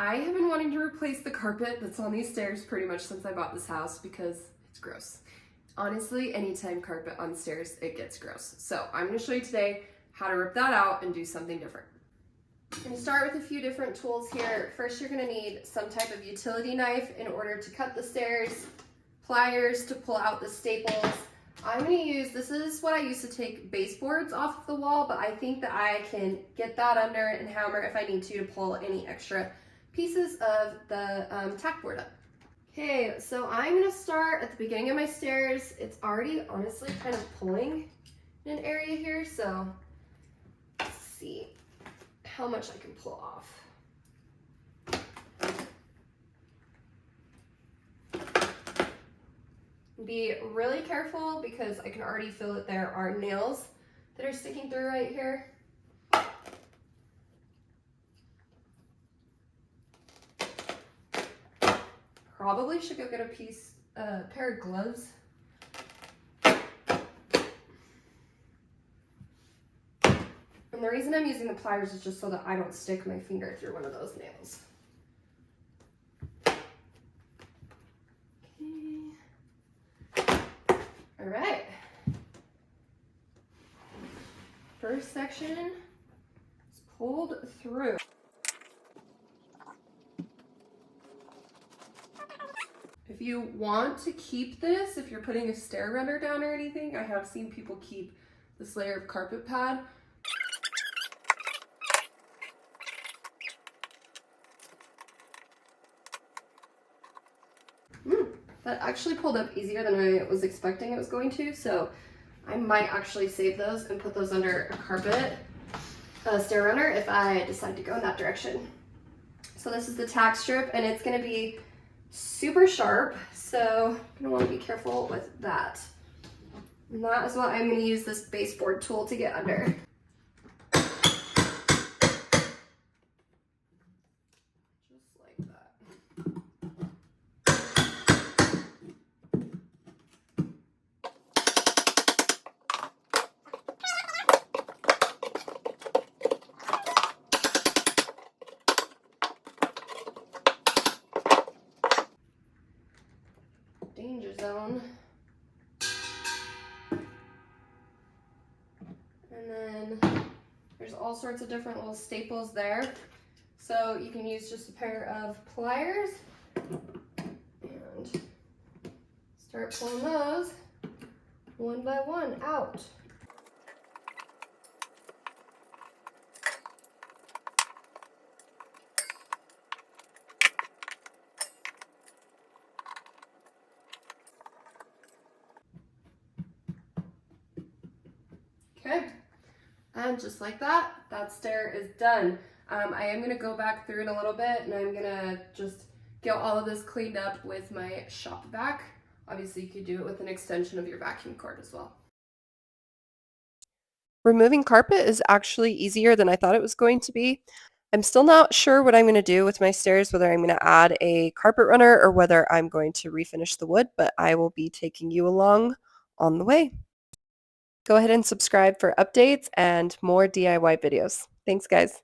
I have been wanting to replace the carpet that's on these stairs pretty much since I bought this house because it's gross. Honestly, anytime carpet on stairs, it gets gross. So I'm going to show you today how to rip that out and do something different. I'm going to start with a few different tools here. First, you're going to need some type of utility knife in order to cut the stairs, pliers to pull out the staples. I'm going to use, this is what I used to take baseboards off of the wall, but I think that I can get that under and hammer if I need to pull any extra pieces of the tack board up. Okay, so I'm going to start at the beginning of my stairs. It's already honestly kind of pulling in an area here, so let's see how much I can pull off. Be really careful because I can already feel that there are nails that are sticking through right here. Probably should go get a pair of gloves. And the reason I'm using the pliers is just so that I don't stick my finger through one of those nails. All right. First section is pulled through. If you want to keep this, if you're putting a stair runner down or anything, I have seen people keep this layer of carpet pad. That actually pulled up easier than I was expecting it was going to, so I might actually save those and put those under a carpet stair runner if I decide to go in that direction. So this is the tack strip, and it's going to be super sharp, so you're going to want to be careful with that. And that is what I'm going to use this baseboard tool to get under. Danger zone. And then there's all sorts of different little staples there. So you can use just a pair of pliers and start pulling those one by one out. Okay, and just like that, that stair is done. I am gonna go back through it a little bit and I'm gonna just get all of this cleaned up with my shop vac. Obviously you could do it with an extension of your vacuum cord as well. Removing carpet is actually easier than I thought it was going to be. I'm still not sure what I'm going to do with my stairs, whether I'm going to add a carpet runner or whether I'm going to refinish the wood, but I will be taking you along on the way. Go ahead and subscribe for updates and more DIY videos. Thanks, guys.